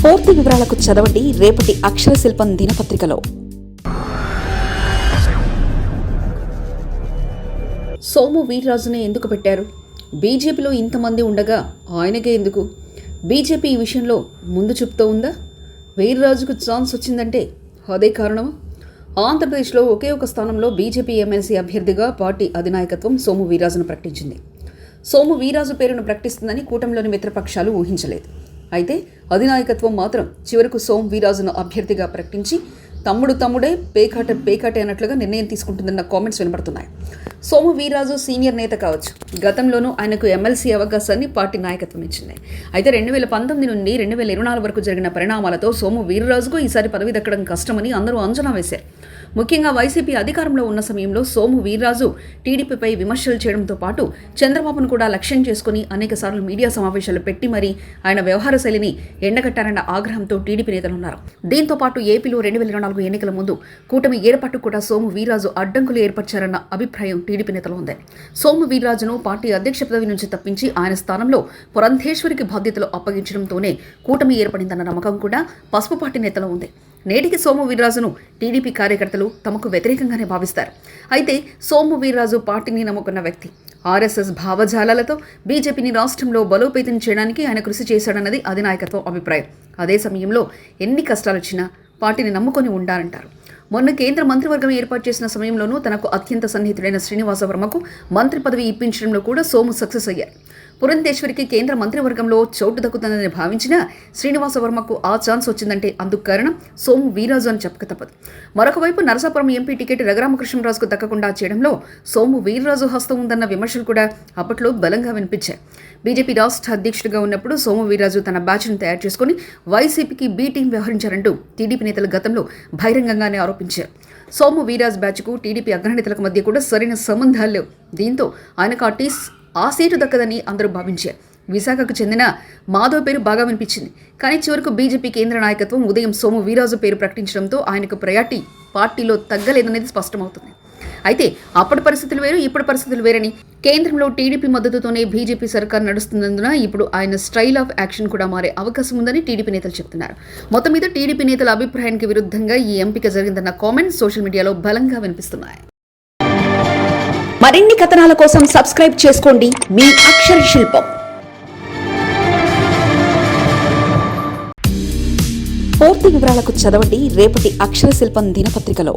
పూర్తి వివరాలకు చదవండి రేపటి అక్షర శిల్పం దినపత్రికలో. సోము వీర్రాజునే ఎందుకు పెట్టారు? బీజేపీలో ఇంతమంది ఉండగా ఆయనకే ఎందుకు? బీజేపీ ఈ విషయంలో ముందు చూపుతూ ఉందా? వీర్రాజుకు ఛాన్స్ వచ్చిందంటే అదే కారణమా? ఆంధ్రప్రదేశ్లో ఒకే ఒక స్థానంలో బీజేపీ ఎమ్మెల్సీ అభ్యర్థిగా పార్టీ అధినాయకత్వం సోము వీర్రాజును ప్రకటించింది. సోము వీర్రాజు పేరును ప్రకటిస్తుందని కూటమిలోని మిత్రపక్షాలు ఊహించలేదు. అయితే అధినాయకత్వం మాత్రం చివరకు సోము వీర్రాజును అభ్యర్థిగా ప్రకటించి తమ్ముడే పేకాటే అన్నట్లుగా నిర్ణయం తీసుకుంటుందన్న కామెంట్స్ వినపడుతున్నాయి. సోము వీర్రాజు సీనియర్ నేత కావచ్చు. గతంలోనూ ఆయనకు ఎమ్మెల్సీ అవకాశాన్ని పార్టీ నాయకత్వం ఇచ్చింది. అయితే 2019 నుండి 2024 వరకు జరిగిన పరిణామాలతో సోము వీర్రాజుకు ఈసారి పదవి దక్కడం కష్టమని అందరూ అంచనా వేశారు. ముఖ్యంగా వైసీపీ అధికారంలో ఉన్న సమయంలో సోము వీర్రాజు టీడీపీపై విమర్శలు చేయడంతో పాటు చంద్రబాబును కూడా లక్ష్యం చేసుకుని అనేకసార్లు మీడియా సమావేశాలు పెట్టి మరీ ఆయన వ్యవహార శైలిని ఎండగట్టారన్న ఆగ్రహంతో టీడీపీ నేతలున్నారు. దీంతో పాటు ఏపీలో 2024 ఎన్నికల ముందు కూటమి ఏర్పాటు కూడా సోము వీర్రాజు అడ్డంకులు ఏర్పరిచారన్న అభిప్రాయం టీడీపీ నేతలు ఉంది. సోము వీర్రాజును పార్టీ అధ్యక్ష పదవి నుంచి తప్పించి ఆయన స్థానంలో పురంధేశ్వరికి బాధ్యతలు అప్పగించడంతోనే కూటమి ఏర్పడిందన్న నమ్మకం కూడా పసుపు పార్టీ నేతలు ఉంది. నేటికి సోము వీర్రాజును టీడీపీ కార్యకర్తలు తమకు వ్యతిరేకంగానే భావిస్తారు. అయితే సోము వీర్రాజు పార్టీని నమ్ముకున్న వ్యక్తి. ఆర్ఎస్ఎస్ భావజాలాలతో బీజేపీని రాష్ట్రంలో బలోపేతం చేయడానికి ఆయన కృషి చేశాడన్నది అధినాయకత్వం అభిప్రాయం. అదే సమయంలో ఎన్ని కష్టాలొచ్చినా పార్టీని నమ్ముకొని ఉండాలంటారు. మొన్న కేంద్ర మంత్రివర్గం ఏర్పాటు చేసిన సమయంలోనూ తనకు అత్యంత సన్నిహితుడైన శ్రీనివాస వర్మకు మంత్రి పదవి ఇప్పించడంలో కూడా సోము సక్సెస్ అయ్యారు. పురంధేశ్వరికి కేంద్ర మంత్రివర్గంలో చోటు దక్కుతుందని భావించిన శ్రీనివాస వర్మకు ఆ ఛాన్స్ వచ్చిందంటే అందుకు కారణం సోము వీర్రాజు అని చెప్పక తప్పదు. మరొకవైపు నరసాపురం ఎంపీ టికెట్ రఘురామకృష్ణరాజుకు దక్కకుండా చేయడంలో సోము వీర్రాజు హస్తం ఉందన్న విమర్శలు కూడా అప్పట్లో బలంగా వినిపించాయి. బీజేపీ రాష్ట్ర అధ్యక్షుడిగా ఉన్నప్పుడు సోము వీర్రాజు తన బ్యాచ్ను తయారు చేసుకుని వైసీపీకి బీ టీం వ్యవహరించారంటూ టీడీపీ నేతలు గతంలో బహిరంగంగానే ఆరోపించారు. సోము వీర్రాజు బ్యాచ్కు టీడీపీ అగ్రనేతలకు మధ్య కూడా సరైన సంబంధాలు లేవు. దీంతో ఆయనకు ఆ సీటు దక్కదని అందరూ భావించారు. విశాఖకు చెందిన మాధవ్ పేరు బాగా వినిపించింది. కానీ చివరకు బీజేపీ కేంద్ర నాయకత్వం ఉదయం సోము వీర్రాజు పేరు ప్రకటించడంతో ఆయనకు ప్రయారిటీ పార్టీలో తగ్గలేదనేది స్పష్టమవుతుంది. అయితే అప్పటి పరిస్థితులు వేరు, ఇప్పుడు పరిస్థితులు వేరని, కేంద్రంలో టీడీపీ మద్దతుతోనే బీజేపీ సర్కార్ నడుస్తున్నందున ఇప్పుడు ఆయన స్టైల్ ఆఫ్ యాక్షన్ కూడా మారే అవకాశం ఉందని టీడీపీ నేతలు చెబుతున్నారు. మొత్తం మీద టీడీపీ నేతల అభిప్రాయానికి విరుద్ధంగా ఈ ఎంపిక జరిగిందన్న కామెంట్స్ సోషల్ మీడియాలో బలంగా వినిపిస్తున్నాయి. మరిన్ని కథనాల కోసం సబ్స్క్రైబ్ చేసుకోండి మీ అక్షర శిల్పం. పూర్తి వివరాలకు చదవండి రేపటి అక్షర శిల్పం దినపత్రికలో.